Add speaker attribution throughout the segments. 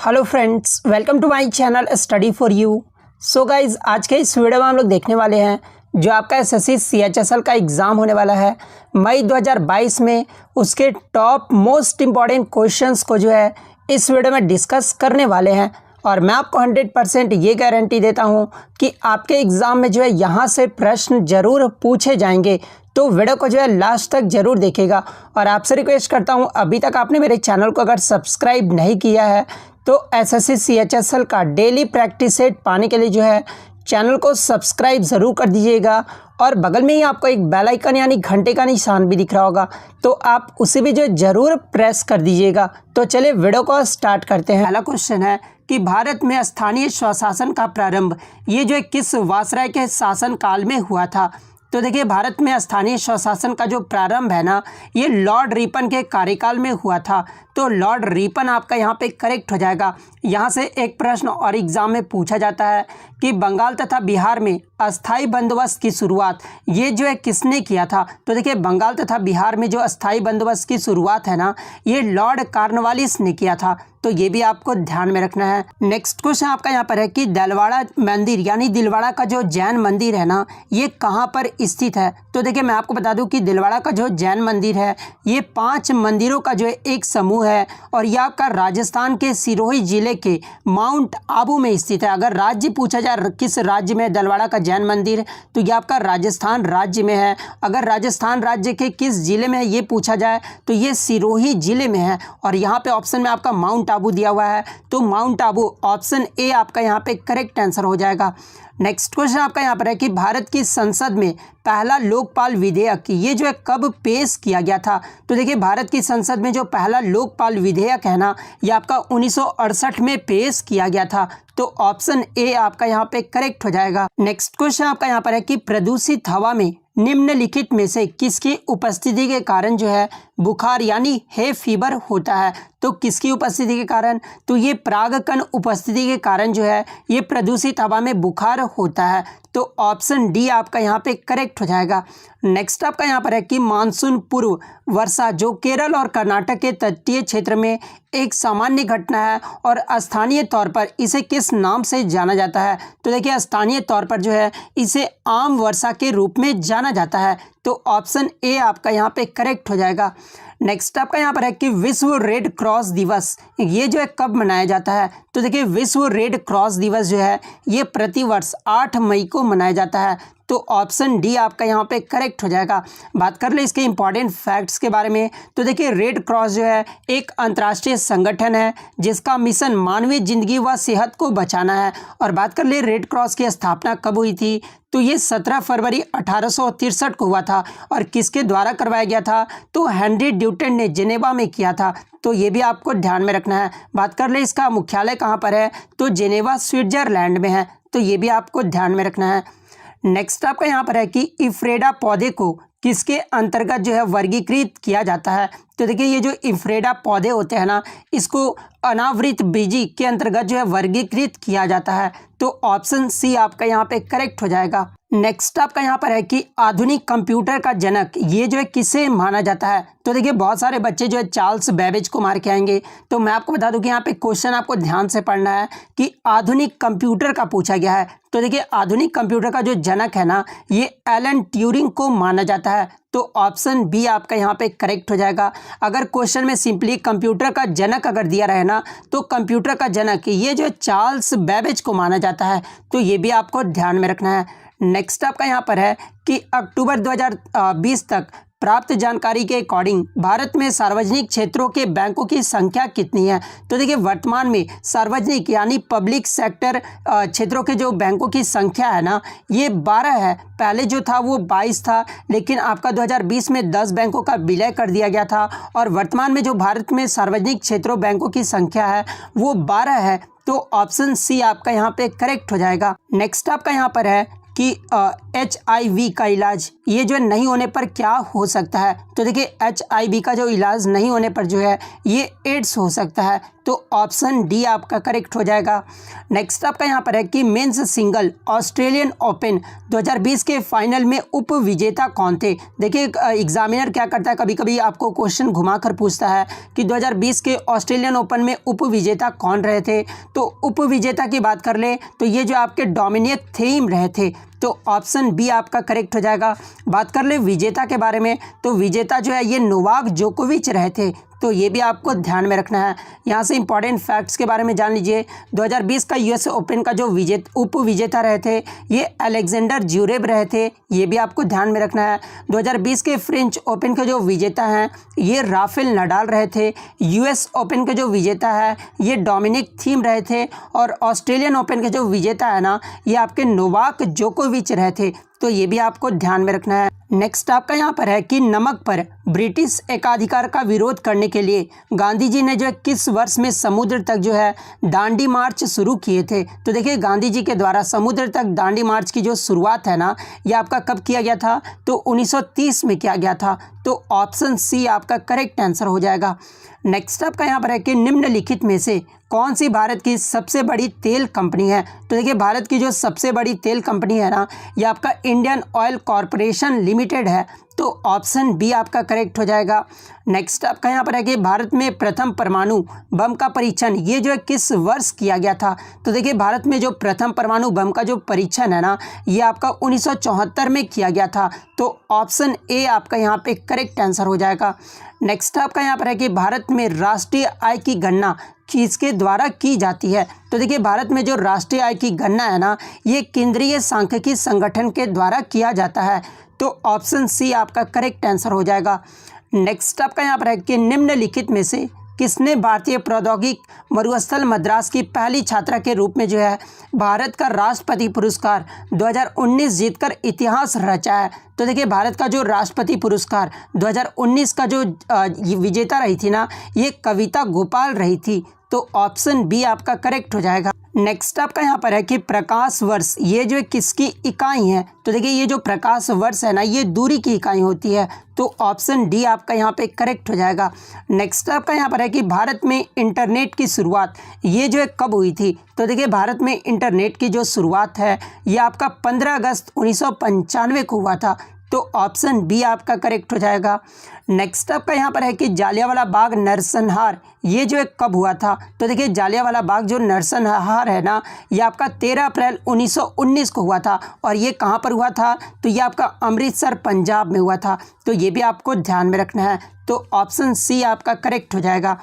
Speaker 1: Hello friends, welcome to my channel study for you. So guys, आज के इस video में हम लोग देखने वाले हैं जो आपका एसएससी सीएचएसएल का एग्ज़ाम होने वाला है मई 2022 में, उसके टॉप मोस्ट इम्पॉर्टेंट क्वेश्चंस को जो है इस वीडियो में डिस्कस करने वाले हैं। और मैं आपको 100% ये गारंटी देता हूँ कि आपके एग्ज़ाम में जो है यहाँ से प्रश्न ज़रूर पूछे जाएंगे। तो वीडियो को जो है लास्ट तक ज़रूर देखेगा। और आपसे रिक्वेस्ट करता हूँ, अभी तक आपने मेरे चैनल को अगर सब्सक्राइब नहीं किया है तो एसएससी सीएचएसएल का डेली प्रैक्टिस सेट पाने के लिए जो है चैनल को सब्सक्राइब ज़रूर कर दीजिएगा। और बगल में ही आपको एक बेल आइकन यानी घंटे का निशान भी दिख रहा होगा, तो आप उसे भी जो ज़रूर प्रेस कर दीजिएगा। तो चलिए वीडियो को स्टार्ट करते हैं। पहला क्वेश्चन है कि भारत में स्थानीय स्वशासन का प्रारंभ ये जो है किस वायसराय के शासन काल में हुआ था। तो देखिए, भारत में स्थानीय स्वशासन का जो प्रारंभ है ना, ये लॉर्ड रिपन के कार्यकाल में हुआ था। तो लॉर्ड रिपन आपका यहाँ पे करेक्ट हो जाएगा। यहाँ से एक प्रश्न और एग्जाम में पूछा जाता है कि बंगाल तथा बिहार में अस्थाई बंदोबस्त की शुरुआत ये जो है किसने किया था। तो देखिए, बंगाल तथा बिहार में जो अस्थाई बंदोबस्त की शुरुआत है ना, ये लॉर्ड कॉर्नवालिस ने किया था। तो ये भी आपको ध्यान में रखना है। नेक्स्ट क्वेश्चन आपका यहाँ पर है कि दिलवाड़ा मंदिर यानी दिलवाड़ा का जो जैन मंदिर है ना, ये कहाँ पर स्थित है। तो देखिए, मैं आपको बता दूं कि दिलवाड़ा का जो जैन मंदिर है ये 5 मंदिरों का जो है एक समूह है। और यह आपका राजस्थान के सिरोही जिले के माउंट आबू में स्थित है। अगर राज्य पूछा जाए किस राज्य में दिलवाड़ा का जैन मंदिर, तो यह आपका राजस्थान राज्य में है। अगर राजस्थान राज्य के किस जिले में है ये पूछा जाए तो ये सिरोही जिले में है। और यहाँ पे ऑप्शन में आपका माउंट आबू दिया हुआ है, तो माउंट आबू ऑप्शन ए आपका यहाँ पे करेक्ट आंसर हो जाएगा। नेक्स्ट क्वेश्चन आपका यहाँ पर है कि भारत की संसद में पहला लोकपाल विधेयक ये जो है कब पेश किया गया था। तो देखिए, भारत की संसद में जो पहला लोकपाल विधेयक है ना, ये आपका 1968 में पेश किया गया था। तो ऑप्शन ए आपका यहाँ पे करेक्ट हो जाएगा। नेक्स्ट क्वेश्चन आपका यहाँ पर है कि प्रदूषित हवा में निम्नलिखित में से किसकी उपस्थिति के कारण जो है बुखार यानी हे फीवर होता है। तो किसकी उपस्थिति के कारण, तो ये परागकण उपस्थिति के कारण जो है ये प्रदूषित हवा में बुखार होता है। तो ऑप्शन डी आपका यहाँ पे करेक्ट हो जाएगा। नेक्स्ट आपका यहाँ पर है कि मानसून पूर्व वर्षा जो केरल और कर्नाटक के तटीय क्षेत्र में एक सामान्य घटना है और स्थानीय तौर पर इसे किस नाम से जाना जाता है। तो देखिए, स्थानीय तौर पर जो है इसे आम वर्षा के रूप में जाना जाता है। तो ऑप्शन ए आपका यहाँ पे करेक्ट हो जाएगा। नेक्स्ट आपका यहाँ पर है कि विश्व रेड क्रॉस दिवस ये जो है कब मनाया जाता है। तो देखिए, विश्व रेड क्रॉस दिवस जो है ये प्रतिवर्ष 8 मई को मनाया जाता है। तो ऑप्शन डी आपका यहाँ पे करेक्ट हो जाएगा। बात कर ले इसके इंपॉर्टेंट फैक्ट्स के बारे में, तो देखिए, रेड क्रॉस जो है एक अंतर्राष्ट्रीय संगठन है जिसका मिशन मानवीय जिंदगी व सेहत को बचाना है। और बात कर ले रेड क्रॉस की स्थापना कब हुई थी, तो ये 17 फरवरी 1863 को हुआ था। और किसके द्वारा करवाया गया था, तो हेनरी ड्यूटेन ने जेनेवा में किया था। तो ये भी आपको ध्यान में रखना है। बात कर ले इसका मुख्यालय कहाँ पर है, तो जेनेवा स्विट्जरलैंड में है। तो ये भी आपको ध्यान में रखना है। नेक्स्ट आपका यहाँ पर है कि इफ्रेडा पौधे को किसके अंतर्गत जो है वर्गीकृत किया जाता है। तो देखिए, ये जो इफ्रेडा पौधे होते हैं ना, इसको अनावृत बीजी के अंतर्गत जो है वर्गीकृत किया जाता है। तो ऑप्शन सी आपका यहाँ पे करेक्ट हो जाएगा। नेक्स्ट आपका यहाँ पर है कि आधुनिक कंप्यूटर का जनक ये जो है किसे माना जाता है। तो देखिए, बहुत सारे बच्चे जो है चार्ल्स बेबेज को मार के आएंगे। तो मैं आपको बता दूं कि यहाँ पे क्वेश्चन आपको ध्यान से पढ़ना है कि आधुनिक कंप्यूटर का पूछा गया है। तो देखिए, आधुनिक कंप्यूटर का जो जनक है ना, ये एलन ट्यूरिंग को माना जाता है। तो ऑप्शन बी आपका यहाँ पे करेक्ट हो जाएगा। अगर क्वेश्चन में सिंपली कंप्यूटर का जनक अगर दिया रहे ना, तो कंप्यूटर का जनक ये जो चार्ल्स बेबेज को माना जाता है। तो ये भी आपको ध्यान में रखना है। नेक्स्ट आपका यहाँ पर है कि अक्टूबर 2020 तक प्राप्त जानकारी के अकॉर्डिंग भारत में सार्वजनिक क्षेत्रों के बैंकों की संख्या कितनी है। तो देखिए, वर्तमान में सार्वजनिक यानी पब्लिक सेक्टर क्षेत्रों के जो बैंकों की संख्या है ना, ये 12 है। पहले जो था वो 22 था, लेकिन आपका 2020 में 10 बैंकों का विलय कर दिया गया था। और वर्तमान में जो भारत में सार्वजनिक क्षेत्रों बैंकों की संख्या है वो 12 है। तो ऑप्शन सी आपका यहाँ पे करेक्ट हो जाएगा। नेक्स्ट आपका यहाँ पर है कि HIV का इलाज ये जो है नहीं होने पर क्या हो सकता है। तो देखिए HIV का जो इलाज नहीं होने पर जो है ये एड्स हो सकता है। तो ऑप्शन डी आपका करेक्ट हो जाएगा। नेक्स्ट आपका यहाँ पर है कि मेंस सिंगल ऑस्ट्रेलियन ओपन 2020 के फाइनल में उप विजेता कौन थे। देखिए एग्जामिनर क्या करता है, कभी कभी आपको क्वेश्चन घुमाकर पूछता है कि 2020 के ऑस्ट्रेलियन ओपन में उप विजेता कौन रहे थे। तो उप विजेता की बात कर ले तो ये जो आपके डोमिनिक थीम रहे थे। तो ऑप्शन बी आपका करेक्ट हो जाएगा। बात कर ले विजेता के बारे में तो विजेता जो है ये नोवाक जोकोविच रहे थे। तो ये भी आपको ध्यान में रखना है। यहाँ से इंपॉर्टेंट फैक्ट्स के बारे में जान लीजिए। 2020 का यूएस ओपन का जो उप विजेता रहे थे ये अलेक्जेंडर ज्यूरेव रहे थे। ये भी आपको ध्यान में रखना है। 2020 के फ्रेंच ओपन के जो विजेता हैं ये राफेल नडाल रहे थे। यूएस ओपन के जो विजेता है ये डोमिनिक थीम रहे थे। और ऑस्ट्रेलियन ओपन के जो विजेता है ना ये आपके नोवाक जोकोविच रहे थे। तो ये भी आपको ध्यान में रखना है। नेक्स्ट आपका यहाँ पर है कि नमक पर ब्रिटिश एकाधिकार का विरोध करने के लिए गांधी जी ने जो है किस वर्ष में समुद्र तक जो है दांडी मार्च शुरू किए थे। तो देखिए गांधी जी के द्वारा समुद्र तक दांडी मार्च की जो शुरुआत है ना ये आपका कब किया गया था, तो 1930 में किया गया था। तो ऑप्शन सी आपका करेक्ट आंसर हो जाएगा। नेक्स्ट आपका यहाँ पर है कि निम्नलिखित में से कौन सी भारत की सबसे बड़ी तेल कंपनी है। तो देखिए भारत की जो सबसे बड़ी तेल कंपनी है ना ये आपका इंडियन ऑयल कॉरपोरेशन लिमिटेड है। तो ऑप्शन बी आपका करेक्ट हो जाएगा। नेक्स्ट आपका यहाँ पर है कि भारत में प्रथम परमाणु बम का परीक्षण ये जो है किस वर्ष किया गया था। तो देखिए भारत में जो प्रथम परमाणु बम का जो परीक्षण है ना ये आपका 1974 में किया गया था। तो ऑप्शन ए आपका यहाँ पे करेक्ट आंसर हो जाएगा। नेक्स्ट आपका यहाँ पर है कि भारत में राष्ट्रीय आय की गणना किसके द्वारा की जाती है। तो देखिए भारत में जो राष्ट्रीय आय की गणना है ना ये केंद्रीय सांख्यिकी संगठन के द्वारा किया जाता है। तो ऑप्शन सी आपका करेक्ट आंसर हो जाएगा। नेक्स्ट आपका यहाँ पर है कि निम्नलिखित में से किसने भारतीय प्रौद्योगिक मरुस्थल मद्रास की पहली छात्रा के रूप में जो है भारत का राष्ट्रपति पुरस्कार 2019 जीतकर इतिहास रचा है। तो देखिए भारत का जो राष्ट्रपति पुरस्कार 2019 का जो विजेता रही थी ना ये कविता गोपाल रही थी। तो ऑप्शन बी आपका करेक्ट हो जाएगा। नेक्स्ट आपका यहाँ पर है कि प्रकाश वर्ष ये जो किसकी इकाई है। तो देखिए ये जो प्रकाश वर्ष है ना ये दूरी की इकाई होती है। तो ऑप्शन डी आपका यहाँ पे करेक्ट हो जाएगा। नेक्स्ट आपका यहाँ पर है कि भारत में इंटरनेट की शुरुआत ये जो है कब हुई थी। तो देखिए भारत में इंटरनेट की जो शुरुआत है ये आपका 15 अगस्त 1995 को हुआ था। तो ऑप्शन बी आपका करेक्ट हो जाएगा। नेक्स्ट आपका यहाँ पर है कि जालियांवाला बाग नरसंहार ये जो है कब हुआ था। तो देखिए जालियांवाला बाग जो नरसंहार है ना ये आपका 13 अप्रैल 1919 को हुआ था। और ये कहाँ पर हुआ था, तो ये आपका अमृतसर पंजाब में हुआ था। तो ये भी आपको ध्यान में रखना है। तो ऑप्शन सी आपका करेक्ट हो जाएगा।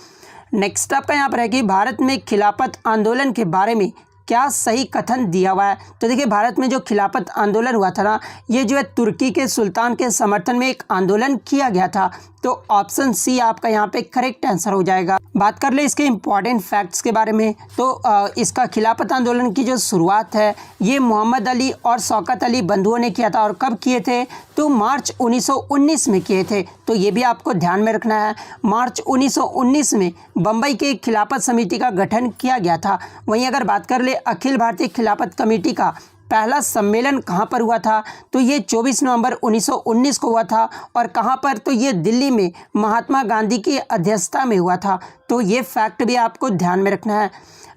Speaker 1: नेक्स्ट आपका यहाँ पर है कि भारत में खिलाफत आंदोलन के बारे में क्या सही कथन दिया हुआ है। तो देखिए भारत में जो खिलाफत आंदोलन हुआ था ना ये जो है तुर्की के सुल्तान के समर्थन में एक आंदोलन किया गया था। तो ऑप्शन सी आपका यहाँ पे करेक्ट आंसर हो जाएगा। बात कर ले इसके इंपॉर्टेंट फैक्ट्स के बारे में तो इसका खिलाफत आंदोलन की जो शुरुआत है ये मोहम्मद अली और शौकत अली बंधुओं ने किया था। और कब किए थे, तो मार्च 1919 में किए थे। तो ये भी आपको ध्यान में रखना है। मार्च 1919 में बम्बई के खिलाफत समिति का गठन किया गया था। वहीं अगर बात कर ले अखिल भारतीय खिलाफत कमेटी का पहला सम्मेलन कहाँ पर हुआ था, तो ये 24 नवंबर 1919 को हुआ था। और कहाँ पर, तो ये दिल्ली में महात्मा गांधी की अध्यक्षता में हुआ था। तो ये फैक्ट भी आपको ध्यान में रखना है।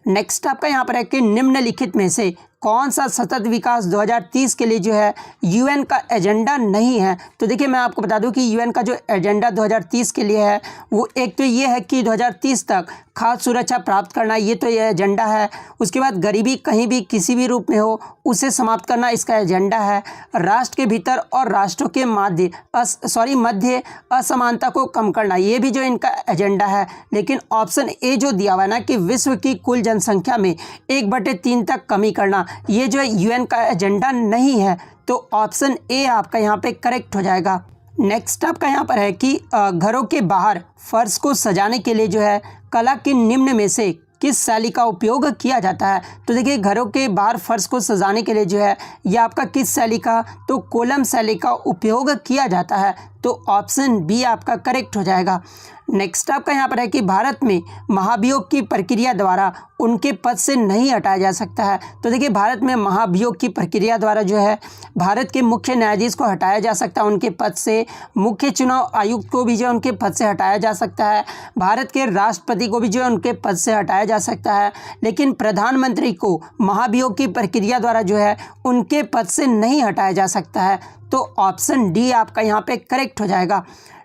Speaker 1: नेक्स्ट आपका यहाँ पर है कि निम्नलिखित में से कौन सा सतत विकास 2030 के लिए जो है यूएन का एजेंडा नहीं है। तो देखिए मैं आपको बता दूं कि यूएन का जो एजेंडा 2030 के लिए है वो एक तो ये है कि 2030 तक खाद्य सुरक्षा प्राप्त करना, ये तो ये एजेंडा है। उसके बाद गरीबी कहीं भी किसी भी रूप में हो उसे समाप्त करना इसका एजेंडा है। राष्ट्र के भीतर और राष्ट्रों के मध्य असमानता को कम करना, ये भी जो इनका एजेंडा है। लेकिन ऑप्शन ए जो दिया हुआ है ना कि विश्व की कुल जनसंख्या में 1/3 तक कमी करना, ये जो है यूएन का एजेंडा नहीं है। तो ऑप्शन ए आपका यहाँ पे करेक्ट हो जाएगा। नेक्स्ट आपका यहाँ पर है कि घरों के बाहर फर्श को सजाने के लिए जो है कला की निम्न में से किस शैली का उपयोग किया जाता है। तो देखिए घरों के बाहर फर्श को सजाने के लिए जो है ये आपका किस शैली का, तो कोलम शैली का उपयोग किया जाता है। तो ऑप्शन बी आपका करेक्ट हो जाएगा। नेक्स्ट आपका यहाँ पर है कि भारत में महाभियोग की प्रक्रिया द्वारा उनके पद से नहीं हटाया जा सकता है। तो देखिए भारत में महाभियोग की प्रक्रिया द्वारा जो है भारत के मुख्य न्यायाधीश को हटाया जा सकता है उनके पद से, मुख्य चुनाव आयुक्त को भी जो है उनके पद से हटाया जा सकता है, भारत के राष्ट्रपति को भी जो है उनके पद से हटाया जा सकता है, लेकिन प्रधानमंत्री को महाभियोग की प्रक्रिया द्वारा जो है उनके पद से नहीं हटाया जा सकता है। तो ऑप्शन डी आपका यहाँ पे करेक्ट हो जाएगा।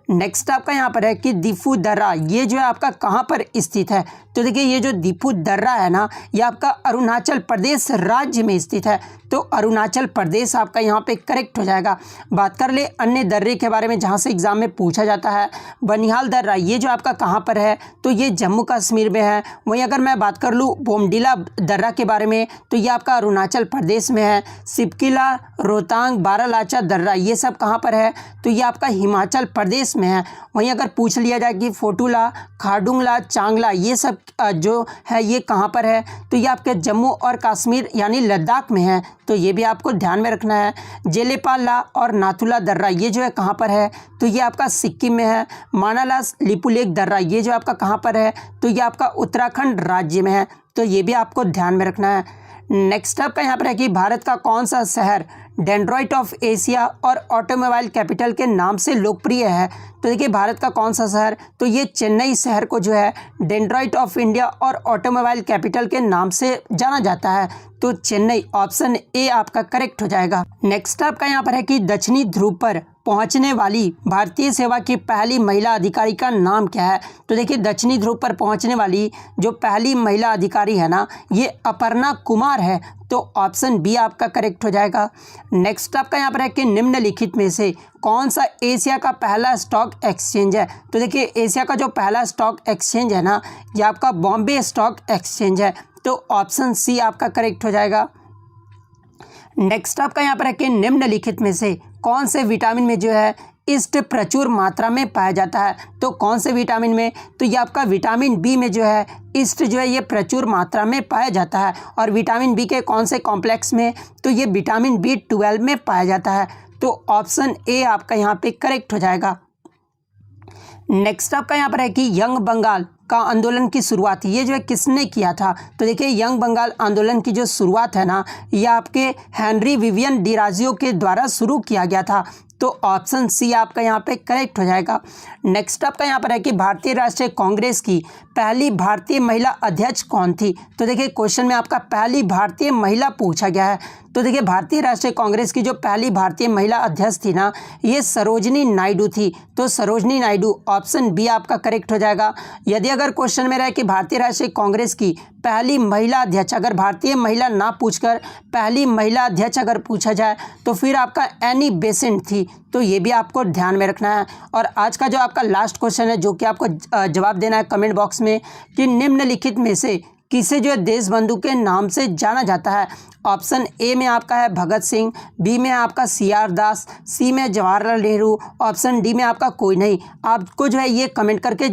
Speaker 1: नेक्स्ट आपका यहाँ पर है कि दिफू दर्रा, ये जो है आपका कहाँ पर स्थित है। तो देखिए ये जो दिफू दर्रा है ना, ये आपका अरुणाचल प्रदेश राज्य में स्थित है। तो अरुणाचल प्रदेश आपका यहाँ पे करेक्ट हो जाएगा। बात कर ले अन्य दर्रे के बारे में जहाँ से एग्जाम में पूछा जाता है। बनिहाल दर्रा, ये जो आपका कहाँ पर है, तो ये जम्मू कश्मीर में है। वहीं अगर मैं बात कर लूँ बोमडिला दर्रा के बारे में, तो ये आपका अरुणाचल प्रदेश में है। सिपकिला, रोहतांग, बारालाचा दर्रा, ये सब कहाँ पर है, तो ये आपका हिमाचल प्रदेश में है। वहीं अगर पूछ लिया जाए कि फोटुला, खारदुंगला, चांगला, ये सब जो है ये कहाँ पर है, तो ये आपके जम्मू और कश्मीर यानी लद्दाख में है। तो ये भी आपको ध्यान में रखना है। जेलेपाला और नाथुला दर्रा, ये जो है कहाँ पर है, तो ये आपका सिक्किम में है। मानाला लिपुलेख दर्रा, ये जो आपका कहाँ पर है, तो ये आपका उत्तराखंड राज्य में है। तो ये भी आपको ध्यान में रखना है। नेक्स्ट आपका यहाँ पर है कि भारत का कौन सा शहर डेंड्रॉइट ऑफ एशिया और ऑटोमोबाइल कैपिटल के नाम से लोकप्रिय है। तो देखिए भारत का कौन सा शहर, तो ये चेन्नई शहर को जो है डेंड्रॉइट ऑफ इंडिया और ऑटोमोबाइल कैपिटल के नाम से जाना जाता है। तो चेन्नई, ऑप्शन ए आपका करेक्ट हो जाएगा। नेक्स्ट आपका यहाँ पर है कि दक्षिणी ध्रुव पर पहुंचने वाली भारतीय सेवा की पहली महिला अधिकारी का नाम क्या है। तो देखिए दक्षिणी ध्रुव पर पहुंचने वाली जो पहली महिला अधिकारी है ना, ये अपर्णा कुमार है। तो ऑप्शन बी आपका करेक्ट हो जाएगा। नेक्स्ट आपका यहाँ पर है कि निम्नलिखित में से कौन सा एशिया का पहला स्टॉक एक्सचेंज है। तो देखिए एशिया का जो पहला स्टॉक एक्सचेंज है ना, ये आपका बॉम्बे स्टॉक एक्सचेंज है। तो ऑप्शन सी आपका करेक्ट हो जाएगा। नेक्स्ट आपका यहाँ पर है कि निम्नलिखित में से कौन से विटामिन में जो है ईस्ट प्रचुर मात्रा में पाया जाता है। तो कौन से विटामिन में, तो ये आपका विटामिन बी में जो है ईस्ट जो है ये प्रचुर मात्रा में पाया जाता है। और विटामिन बी के कौन से कॉम्प्लेक्स में, तो ये विटामिन B12 में पाया जाता है। तो ऑप्शन ए आपका यहाँ पे करेक्ट हो जाएगा। नेक्स्ट आपका यहाँ पर है कि यंग बंगाल का आंदोलन की शुरुआत ये जो है किसने किया था। तो देखिए यंग बंगाल आंदोलन की जो शुरुआत है ना, ये आपके हेनरी विवियन डिराजियो के द्वारा शुरू किया गया था। तो ऑप्शन सी आपका यहाँ पे करेक्ट हो जाएगा। नेक्स्ट आपका यहाँ पर है कि भारतीय राष्ट्रीय कांग्रेस की पहली भारतीय महिला अध्यक्ष कौन थी। तो देखिए क्वेश्चन में आपका पहली भारतीय महिला पूछा गया है। तो देखिए भारतीय राष्ट्रीय कांग्रेस की जो पहली भारतीय महिला अध्यक्ष थी ना, ये सरोजनी नायडू थी। तो सरोजनी नायडू, ऑप्शन बी आपका करेक्ट हो जाएगा। यदि अगर क्वेश्चन में रहे कि भारतीय राष्ट्रीय कांग्रेस की पहली महिला अध्यक्ष, अगर भारतीय महिला ना पूछकर पहली महिला अध्यक्ष अगर पूछा जाए, तो फिर आपका एनी बेसेंट थी। तो ये भी आपको ध्यान में रखना है। और आज का जो आपका लास्ट क्वेश्चन है, जो कि आपको जवाब देना है कमेंट बॉक्स में, कि निम्नलिखित में से किसे जो है देशबंधु के नाम से जाना जाता है। ऑप्शन ए में आपका है भगत सिंह, बी में आपका CR दास, सी में जवाहरलाल नेहरू, ऑप्शन डी में आपका कोई नहीं। आपको जो है ये कमेंट करके